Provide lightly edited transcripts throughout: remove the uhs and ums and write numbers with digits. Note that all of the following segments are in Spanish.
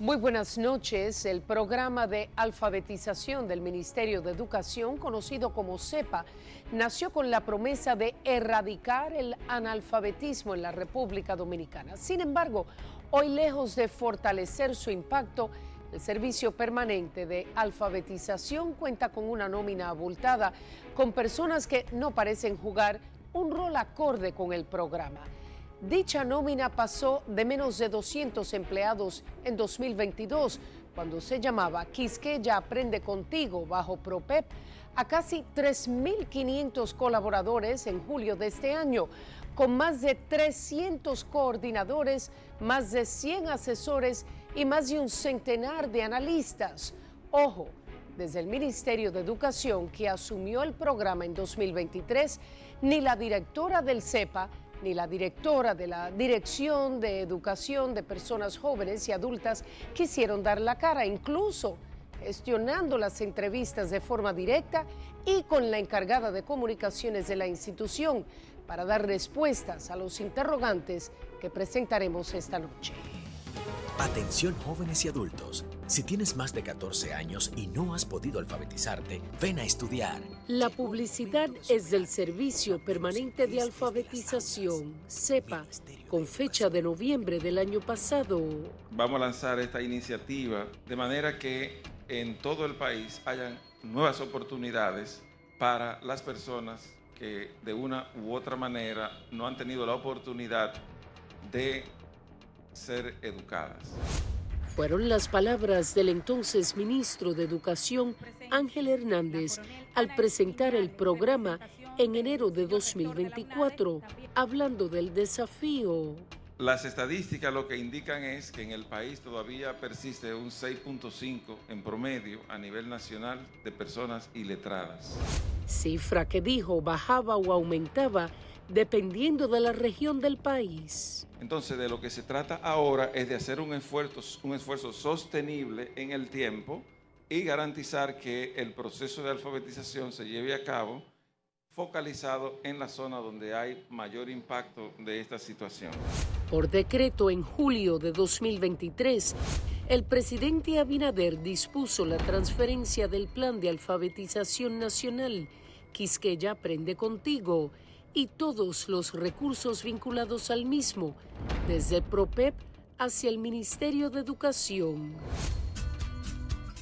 Muy buenas noches. El programa de alfabetización del Ministerio de Educación, conocido como CEPA, nació con la promesa de erradicar el analfabetismo en la República Dominicana. Sin embargo, hoy, lejos de fortalecer su impacto, el Servicio Permanente de Alfabetización cuenta con una nómina abultada, con personas que no parecen jugar un rol acorde con el programa. Dicha nómina pasó de menos de 200 empleados en 2022, cuando se llamaba Quisqueya Aprende Contigo bajo PROPEP, a casi 3.500 colaboradores en julio de este año, con más de 300 coordinadores, más de 100 asesores y más de un centenar de analistas. Ojo, desde el Ministerio de Educación, que asumió el programa en 2023, ni la directora del CEPA ni la directora de la Dirección de Educación de Personas Jóvenes y Adultas quisieron dar la cara, incluso gestionando las entrevistas de forma directa y con la encargada de comunicaciones de la institución para dar respuestas a los interrogantes que presentaremos esta noche. Atención jóvenes y adultos. Si tienes más de 14 años y no has podido alfabetizarte, ven a estudiar. La publicidad es del Servicio Permanente de Alfabetización, CEPA, con fecha de noviembre del año pasado. Vamos a lanzar esta iniciativa de manera que en todo el país hayan nuevas oportunidades para las personas que de una u otra manera no han tenido la oportunidad de ser educadas. Fueron las palabras del entonces ministro de Educación, Ángel Hernández, al presentar el programa en enero de 2024, hablando del desafío. Las estadísticas lo que indican es que en el país todavía persiste un 6.5 en promedio a nivel nacional de personas iletradas. Cifra que dijo bajaba o aumentaba dependiendo de la región del país. Entonces, de lo que se trata ahora es de hacer un esfuerzo sostenible en el tiempo y garantizar que el proceso de alfabetización se lleve a cabo focalizado en la zona donde hay mayor impacto de esta situación. Por decreto, en julio de 2023, el presidente Abinader dispuso la transferencia del Plan de Alfabetización Nacional, Quisqueya Aprende Contigo, y todos los recursos vinculados al mismo, desde PROPEP hacia el Ministerio de Educación.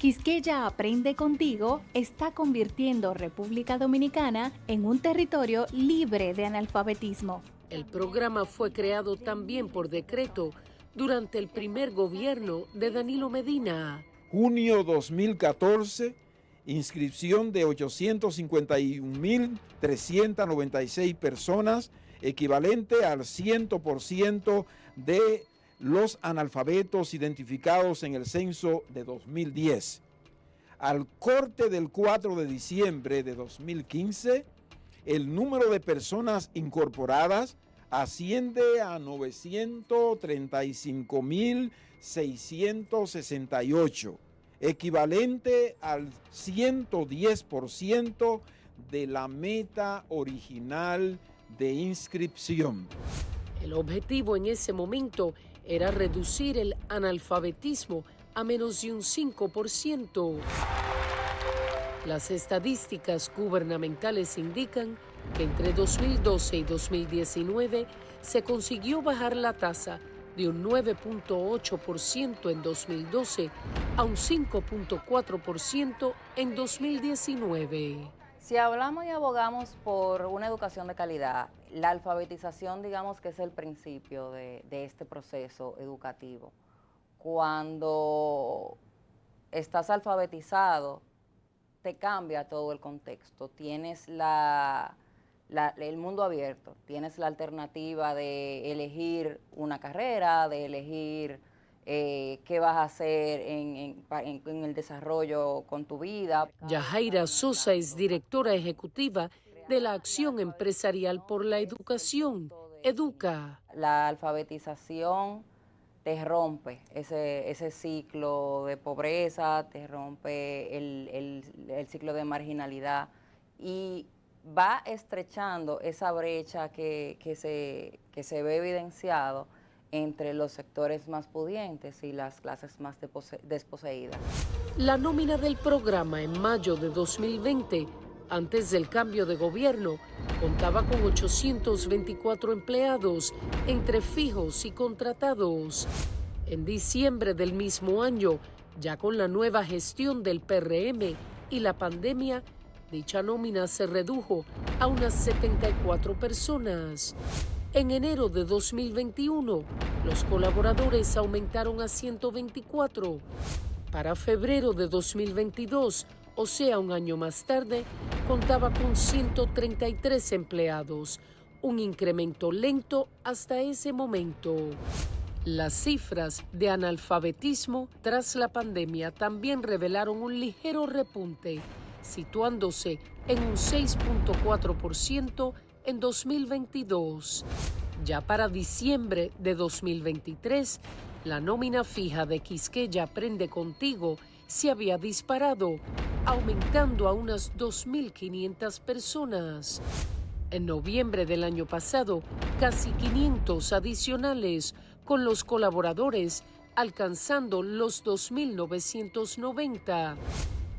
Quisqueya Aprende Contigo está convirtiendo República Dominicana en un territorio libre de analfabetismo. El programa fue creado también por decreto durante el primer gobierno de Danilo Medina. Junio 2014, inscripción de 851.396 personas, equivalente al 100% de los analfabetos identificados en el censo de 2010. Al corte del 4 de diciembre de 2015, el número de personas incorporadas asciende a 935.668, equivalente al 110% de la meta original de inscripción. El objetivo en ese momento era reducir el analfabetismo a menos de un 5%. Las estadísticas gubernamentales indican que entre 2012 y 2019 se consiguió bajar la tasa de un 9.8% en 2012 a un 5.4% en 2019. Si hablamos y abogamos por una educación de calidad, la alfabetización, digamos que es el principio de este proceso educativo. Cuando estás alfabetizado, te cambia todo el contexto. Tienes el mundo abierto, tienes la alternativa de elegir una carrera, de elegir qué vas a hacer en el desarrollo con tu vida. Yajaira Sosa es directora ejecutiva de la Acción Empresarial por la Educación, EDUCA. La alfabetización te rompe ese ciclo de pobreza, te rompe el ciclo de marginalidad y va estrechando esa brecha que se ve evidenciado entre los sectores más pudientes y las clases más desposeídas. La nómina del programa en mayo de 2020, antes del cambio de gobierno, contaba con 824 empleados, entre fijos y contratados. En diciembre del mismo año, ya con la nueva gestión del PRM y la pandemia, dicha nómina se redujo a unas 74 personas. En enero de 2021, los colaboradores aumentaron a 124. Para febrero de 2022, o sea, un año más tarde, contaba con 133 empleados, un incremento lento hasta ese momento. Las cifras de analfabetismo tras la pandemia también revelaron un ligero repunte, situándose en un 6.4% en 2022. Ya para diciembre de 2023, la nómina fija de Quisqueya Aprende Contigo se había disparado, aumentando a unas 2.500 personas. En noviembre del año pasado, casi 500 adicionales, con los colaboradores alcanzando los 2.990.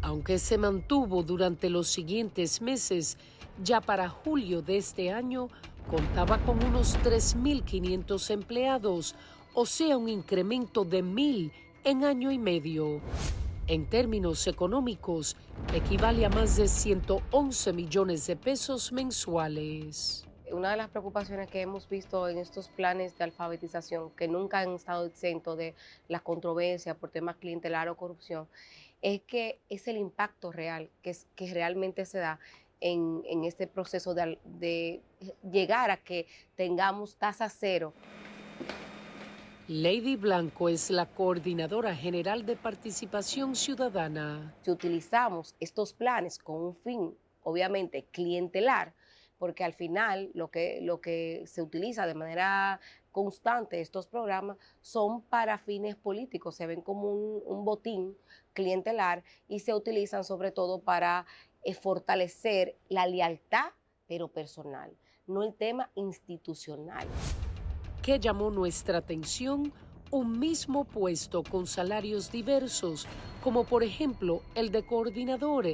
Aunque se mantuvo durante los siguientes meses, ya para julio de este año contaba con unos 3.500 empleados, o sea, un incremento de 1.000 en año y medio. En términos económicos, equivale a más de 111 millones de pesos mensuales. Una de las preocupaciones que hemos visto en estos planes de alfabetización, que nunca han estado exentos de las controversias por temas clientelares o corrupción, es que es el impacto real que realmente se da en este proceso de llegar a que tengamos tasa cero. Lady Blanco es la coordinadora general de participación ciudadana. Si utilizamos estos planes con un fin, obviamente, clientelar, porque al final lo que se utiliza de manera constante estos programas son para fines políticos, se ven como un botín clientelar y se utilizan sobre todo para fortalecer la lealtad, pero personal, no el tema institucional. ¿Qué llamó nuestra atención? Un mismo puesto con salarios diversos, como por ejemplo el de coordinador,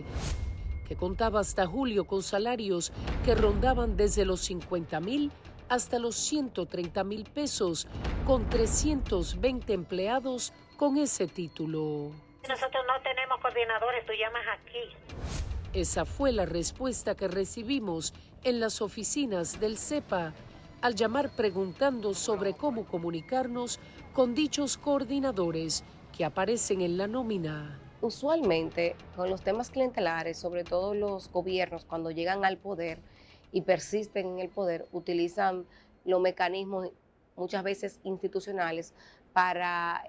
que contaba hasta julio con salarios que rondaban desde los 50,000 hasta los 130,000 pesos, con 320 empleados con ese título. Nosotros no tenemos coordinadores, tú llamas aquí. Esa fue la respuesta que recibimos en las oficinas del CEPA, al llamar preguntando sobre cómo comunicarnos con dichos coordinadores que aparecen en la nómina. Usualmente, con los temas clientelares, sobre todo los gobiernos, cuando llegan al poder y persisten en el poder, utilizan los mecanismos muchas veces institucionales para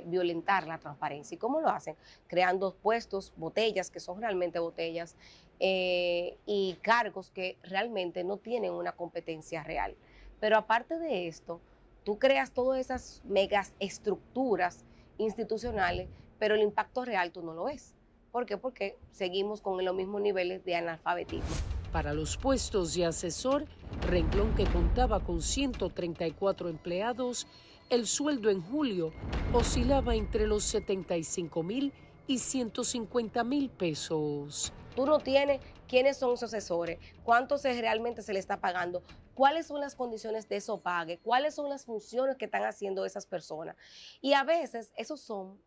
violentar la transparencia. ¿Y cómo lo hacen? Creando puestos, botellas, que son realmente botellas, y cargos que realmente no tienen una competencia real. Pero aparte de esto, tú creas todas esas megas estructuras institucionales, pero el impacto real tú no lo ves. ¿Por qué? Porque seguimos con los mismos niveles de analfabetismo. Para los puestos de asesor, renglón que contaba con 134 empleados, el sueldo en julio oscilaba entre los 75,000 y 150,000 pesos. Tú no tienes quiénes son sus asesores, cuánto realmente se le está pagando, cuáles son las condiciones de eso pague, cuáles son las funciones que están haciendo esas personas. Y a veces esos son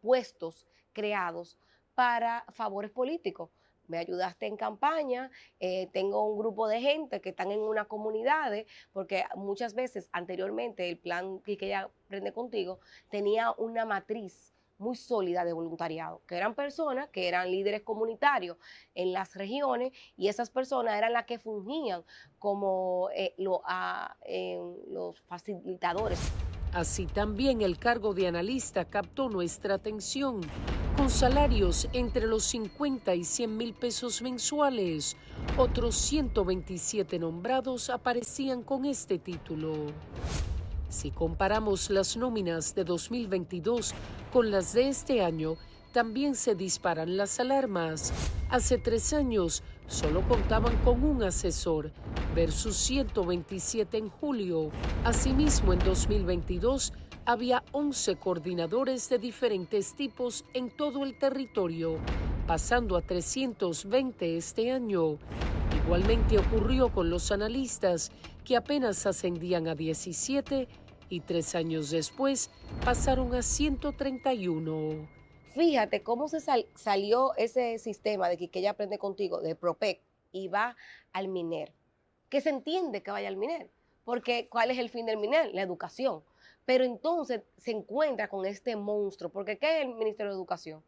puestos creados para favores políticos. Me ayudaste en campaña, tengo un grupo de gente que están en una comunidad, porque muchas veces anteriormente el plan Quisqueya Aprende Contigo tenía una matriz muy sólida de voluntariado, que eran personas que eran líderes comunitarios en las regiones y esas personas eran las que fungían como los facilitadores. Así también el cargo de analista captó nuestra atención, con salarios entre los 50 y 100,000 pesos mensuales. Otros 127 nombrados aparecían con este título. Si comparamos las nóminas de 2022 con las de este año, también se disparan las alarmas. Hace 3 años solo contaban con un asesor, versus 127 en julio. Asimismo, en 2022 había 11 coordinadores de diferentes tipos en todo el territorio, pasando a 320 este año. Igualmente ocurrió con los analistas, que apenas ascendían a 17 y 3 años después pasaron a 131. Fíjate cómo se salió ese sistema de que ella aprende contigo, de PROPEC, y va al MINER. Que se entiende que vaya al MINER, porque ¿cuál es el fin del MINER? La educación. Pero entonces se encuentra con este monstruo, porque ¿qué es el Ministerio de Educación?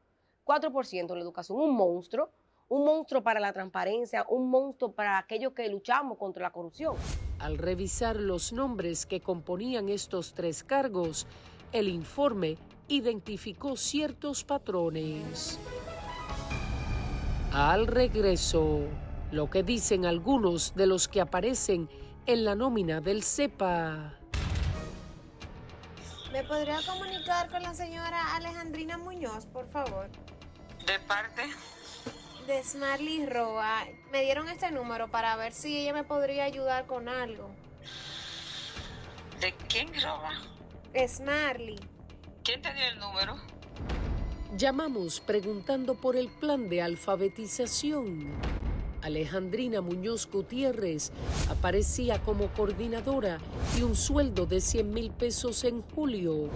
4% de la educación, un monstruo para la transparencia, un monstruo para aquellos que luchamos contra la corrupción. Al revisar los nombres que componían estos 3 cargos, el informe identificó ciertos patrones. Al regreso, lo que dicen algunos de los que aparecen en la nómina del CEPA. ¿Me podría comunicar con la señora Alejandrina Muñoz, por favor? ¿De parte? De Smarly Roa. Me dieron este número para ver si ella me podría ayudar con algo. ¿De quién, Roa? Smarly. ¿Quién te dio el número? Llamamos preguntando por el plan de alfabetización. Alejandrina Muñoz Gutiérrez aparecía como coordinadora y un sueldo de 100,000 pesos en julio.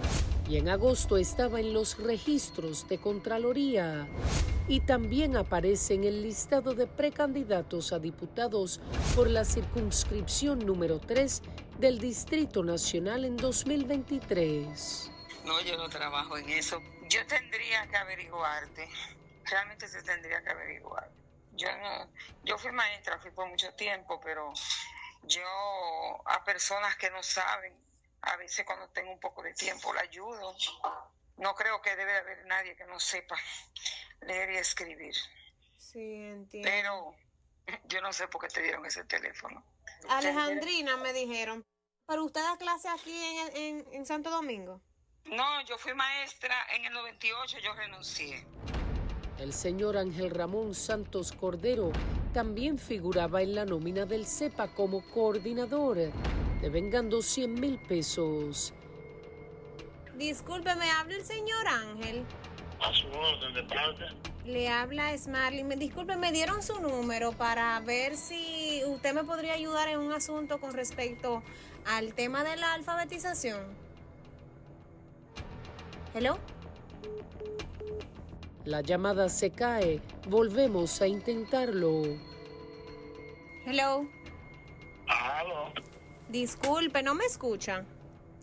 Y en agosto estaba en los registros de Contraloría. Y también aparece en el listado de precandidatos a diputados por la circunscripción número 3 del Distrito Nacional en 2023. No, yo no trabajo en eso. Yo tendría que averiguarte. Realmente se tendría que averiguar. Yo fui maestra, fui por mucho tiempo, pero yo a personas que no saben, a veces cuando tengo un poco de tiempo la ayudo. No creo que debe haber nadie que no sepa leer y escribir. Sí, entiendo. Pero yo no sé por qué te dieron ese teléfono. Alejandrina, me dijeron. ¿Pero usted da clase aquí en Santo Domingo? No, yo fui maestra en el 98, yo renuncié. El señor Ángel Ramón Santos Cordero también figuraba en la nómina del CEPA como coordinador, devengando 100,000 pesos. Disculpe, ¿me habla el señor Ángel? A su orden, ¿de parte? Le habla Smarly. Disculpe, me dieron su número para ver si usted me podría ayudar en un asunto con respecto al tema de la alfabetización. ¿Hello? La llamada se cae. Volvemos a intentarlo. Hello. Aló. Disculpe, ¿no me escucha?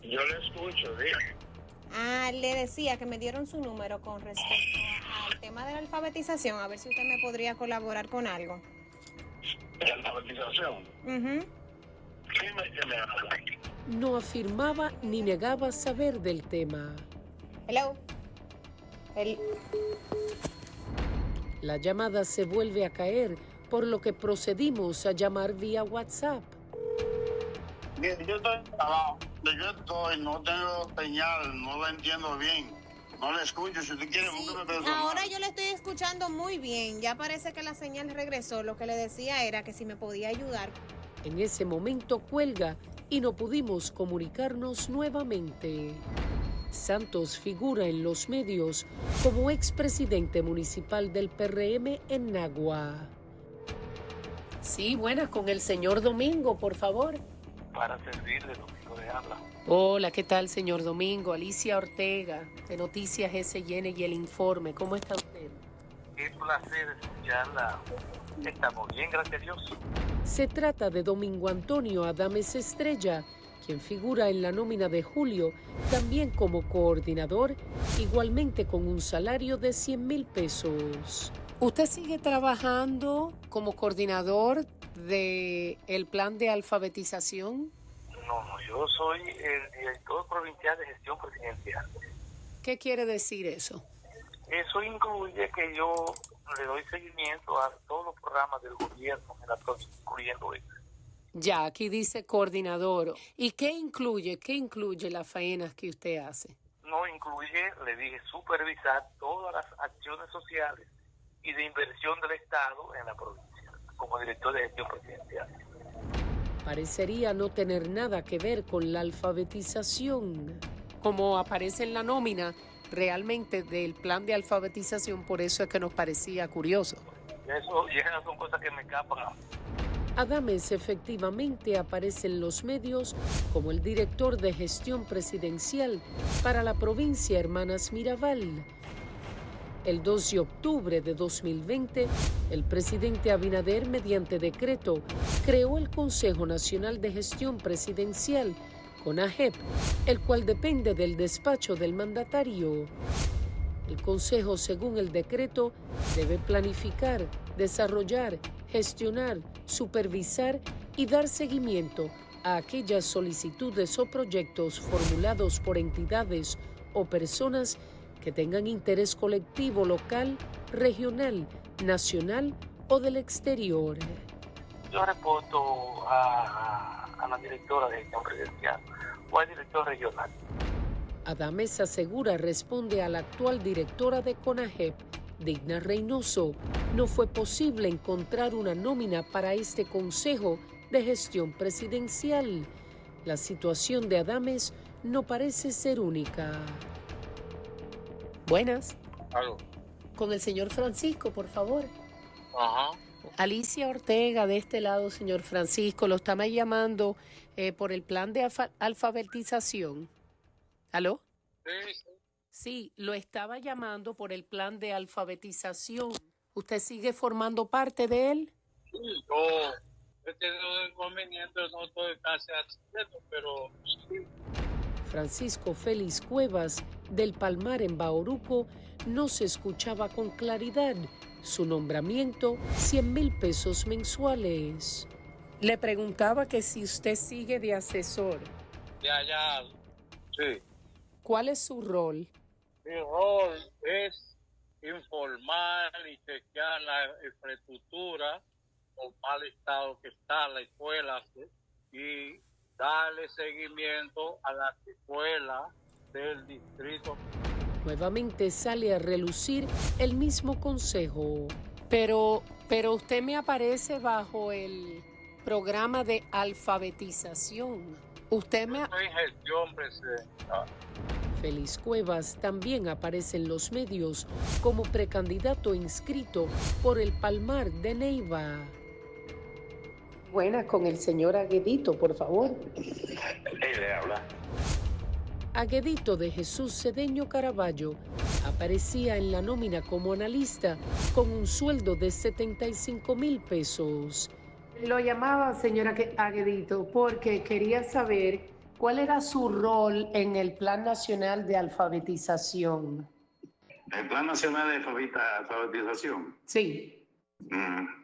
Yo le escucho, dígame. Le decía que me dieron su número con respecto al tema de la alfabetización, a ver si usted me podría colaborar con algo. ¿La alfabetización? ¿Quién me habla? No afirmaba ni negaba saber del tema. Hello. La llamada se vuelve a caer, por lo que procedimos a llamar vía WhatsApp. Bien, yo estoy, no tengo señal, no lo entiendo bien. No le escucho, si usted quiere, búsqueme personal. Ahora yo le estoy escuchando muy bien, ya parece que la señal regresó. Lo que le decía era que si me podía ayudar. En ese momento cuelga y no pudimos comunicarnos nuevamente. Santos figura en los medios como expresidente municipal del PRM en Nagua. Sí, buenas, con el señor Domingo, por favor. Para servirle, Domingo le habla. Hola, ¿qué tal, señor Domingo? Alicia Ortega, de Noticias SN y El Informe. ¿Cómo está usted? Qué placer escucharla. Estamos bien, gracias a Dios. Se trata de Domingo Antonio Adames Estrella, quien figura en la nómina de julio, también como coordinador, igualmente con un salario de 100,000 pesos. ¿Usted sigue trabajando como coordinador del plan de alfabetización? No, yo soy el director provincial de gestión presidencial. ¿Qué quiere decir eso? Eso incluye que yo le doy seguimiento a todos los programas del gobierno en la provincia, incluyendo este. Ya, aquí dice coordinador. ¿Y qué incluye las faenas que usted hace? No incluye, le dije, supervisar todas las acciones sociales y de inversión del Estado en la provincia, como director de gestión presidencial. parecería no tener nada que ver con la alfabetización. Como aparece en la nómina realmente del plan de alfabetización, por eso es que nos parecía curioso. Y esas son cosas que me escapan a mí. Adames efectivamente aparece en los medios como el director de gestión presidencial para la provincia Hermanas Mirabal. El 2 de octubre de 2020, el presidente Abinader, mediante decreto, creó el Consejo Nacional de Gestión Presidencial, CONAGEP, el cual depende del despacho del mandatario. El Consejo, según el decreto, debe planificar, desarrollar, gestionar, supervisar y dar seguimiento a aquellas solicitudes o proyectos formulados por entidades o personas que tengan interés colectivo local, regional, nacional o del exterior. Yo reporto a la directora de gestión presidencial o al director regional. Adames asegura responde a la actual directora de CONAGEP, Digna Reynoso. No fue posible encontrar una nómina para este Consejo de Gestión Presidencial. La situación de Adames no parece ser única. Buenas. Aló. Con el señor Francisco, por favor. Ajá. Alicia Ortega, de este lado, señor Francisco, lo estamos llamando por el plan de alfabetización. ¿Aló? Sí. Sí, lo estaba llamando por el plan de alfabetización. ¿Usted sigue formando parte de él? Sí, yo he tenido inconvenientes, no estoy casi haciendo, pero sí. Francisco Félix Cuevas, del Palmar en Bauruco, no se escuchaba con claridad. Su nombramiento, 100,000 pesos mensuales. Le preguntaba que si usted sigue de asesor. De allá, sí. ¿Cuál es su rol? Mi rol es informar y chequear la infraestructura, el mal estado que está la escuela, y darle seguimiento a las escuelas del distrito. Nuevamente sale a relucir el mismo consejo. Pero usted me aparece bajo el programa de alfabetización. Usted me... Soy gestión presidencial. Félix Cuevas también aparece en los medios como precandidato inscrito por el Palmar de Neiva. Buenas, con el señor Aguedito, por favor. Él le habla. Aguedito de Jesús Cedeño Caraballo aparecía en la nómina como analista con un sueldo de 75,000 pesos. Lo llamaba, señora Aguedito, porque quería saber cuál era su rol en el Plan Nacional de Alfabetización. ¿El Plan Nacional de Alfabetización? Sí.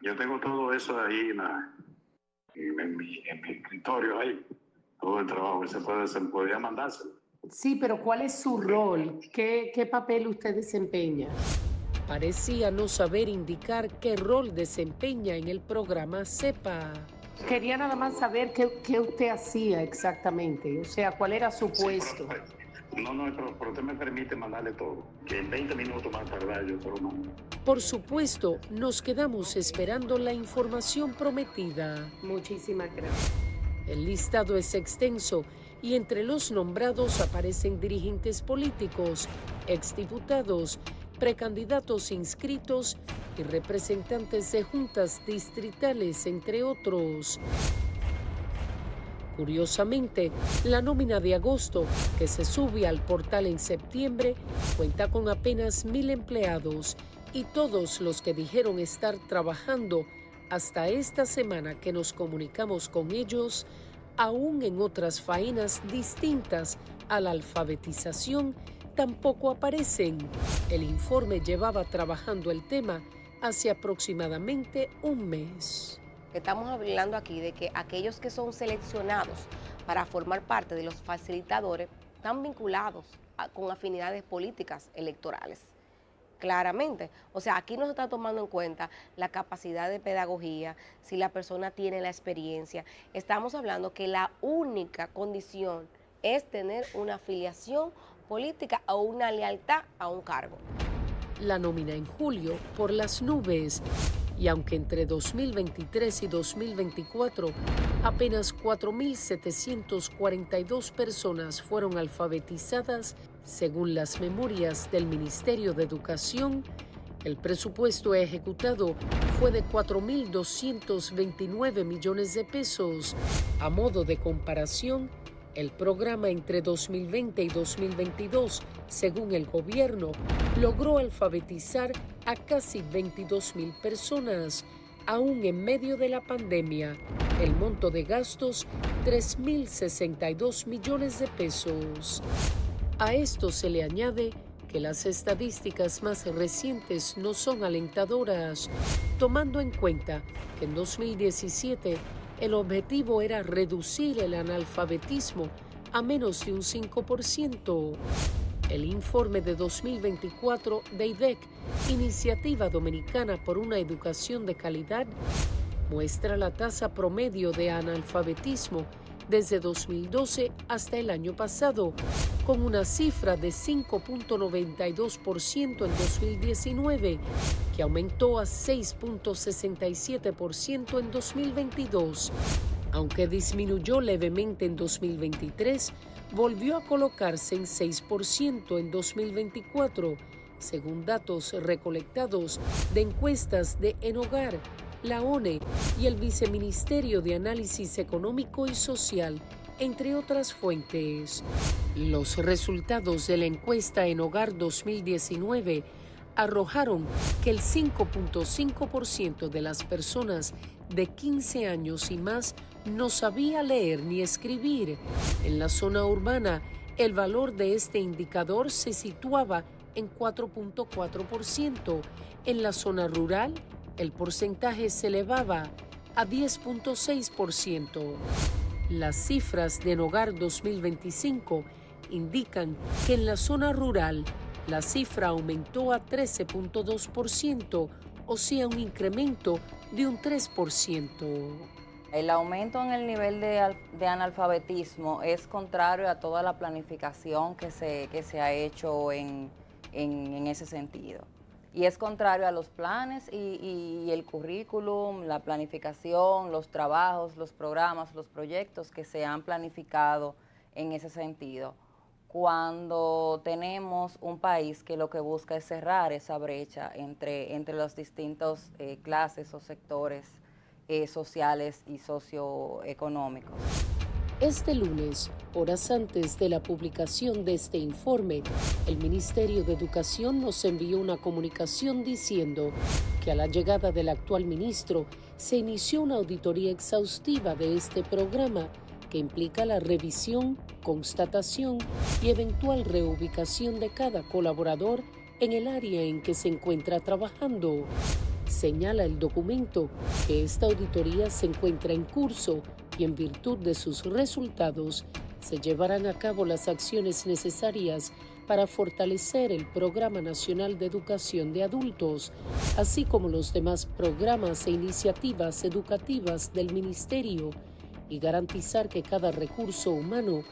Yo tengo todo eso ahí en mi escritorio ahí. Todo el trabajo que se podría mandárselo. Sí, pero ¿cuál es su rol? ¿Qué papel usted desempeña? Parecía no saber indicar qué rol desempeña en el programa CEPA. Quería nada más saber qué usted hacía exactamente, o sea, cuál era su puesto. Pero usted me permite mandarle todo, que en 20 minutos más tardar yo se lo mando. Por supuesto, nos quedamos esperando la información prometida. Muchísimas gracias. El listado es extenso y entre los nombrados aparecen dirigentes políticos, exdiputados, precandidatos inscritos y representantes de juntas distritales, entre otros. Curiosamente, la nómina de agosto, que se sube al portal en septiembre, cuenta con apenas 1,000 empleados y todos los que dijeron estar trabajando hasta esta semana que nos comunicamos con ellos, aún en otras faenas distintas a la alfabetización, tampoco aparecen. El informe llevaba trabajando el tema hace aproximadamente un mes. Estamos hablando aquí de que aquellos que son seleccionados para formar parte de los facilitadores están vinculados con afinidades políticas electorales. Claramente. O sea, aquí no se está tomando en cuenta la capacidad de pedagogía, si la persona tiene la experiencia. Estamos hablando que la única condición es tener una afiliación política o una lealtad a un cargo. La nómina en julio por las nubes. Y aunque entre 2023 y 2024 apenas 4.742 personas fueron alfabetizadas, según las memorias del Ministerio de Educación, el presupuesto ejecutado fue de 4.229 millones de pesos. A modo de comparación, el programa entre 2020 y 2022, según el gobierno, logró alfabetizar a casi 22,000 personas. Aún en medio de la pandemia, el monto de gastos, 3.062 millones de pesos. A esto se le añade que las estadísticas más recientes no son alentadoras, tomando en cuenta que en 2017 el objetivo era reducir el analfabetismo a menos de un 5%. El informe de 2024 de IDEC, Iniciativa Dominicana por una Educación de Calidad, muestra la tasa promedio de analfabetismo desde 2012 hasta el año pasado, con una cifra de 5.92% en 2019, que aumentó a 6.67% en 2022. Aunque disminuyó levemente en 2023, volvió a colocarse en 6% en 2024, según datos recolectados de encuestas de ENOGAR, la ONE y el Viceministerio de Análisis Económico y Social, entre otras fuentes. Los resultados de la encuesta ENOGAR 2019 arrojaron que el 5.5% de las personas de 15 años y más no sabía leer ni escribir. En la zona urbana, el valor de este indicador se situaba en 4.4%. En la zona rural, el porcentaje se elevaba a 10.6%. Las cifras de ENOGAR 2025 indican que en la zona rural la cifra aumentó a 13.2%, o sea, un incremento de un 3%. El aumento en el nivel de analfabetismo es contrario a toda la planificación que se ha hecho en ese sentido. Y es contrario a los planes y el currículum, la planificación, los trabajos, los programas, los proyectos que se han planificado en ese sentido. Cuando tenemos un país que lo que busca es cerrar esa brecha entre las distintas clases o sectores sociales y socioeconómicos. Este lunes, horas antes de la publicación de este informe, el Ministerio de Educación nos envió una comunicación diciendo que a la llegada del actual ministro se inició una auditoría exhaustiva de este programa que implica la revisión, constatación y eventual reubicación de cada colaborador en el área en que se encuentra trabajando. Señala el documento que esta auditoría se encuentra en curso y en virtud de sus resultados se llevarán a cabo las acciones necesarias para fortalecer el Programa Nacional de Educación de Adultos, así como los demás programas e iniciativas educativas del Ministerio, y garantizar que cada recurso humano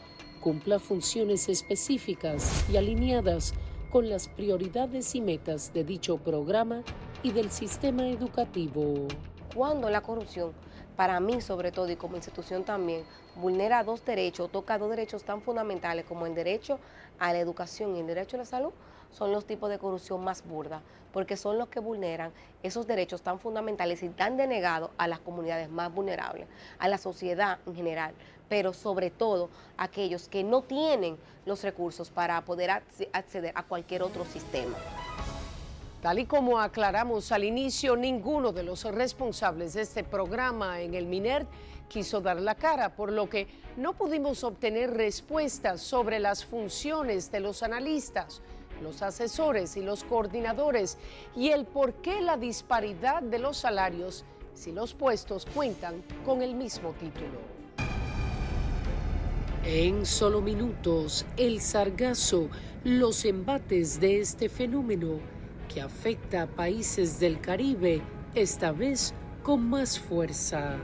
cumpla funciones específicas y alineadas con las prioridades y metas de dicho programa y del sistema educativo. Cuando la corrupción, para mí sobre todo y como institución también, vulnera dos derechos, toca dos derechos tan fundamentales como el derecho a la educación y el derecho a la salud, son los tipos de corrupción más burda, porque son los que vulneran esos derechos tan fundamentales y tan denegados a las comunidades más vulnerables, a la sociedad en general, pero sobre todo a aquellos que no tienen los recursos para poder acceder a cualquier otro sistema. Tal y como aclaramos al inicio, ninguno de los responsables de este programa en el MINERT quiso dar la cara, por lo que no pudimos obtener respuestas sobre las funciones de los analistas, los asesores y los coordinadores y el por qué la disparidad de los salarios si los puestos cuentan con el mismo título. En solo minutos, el sargazo, los embates de este fenómeno que afecta a países del Caribe, esta vez con más fuerza.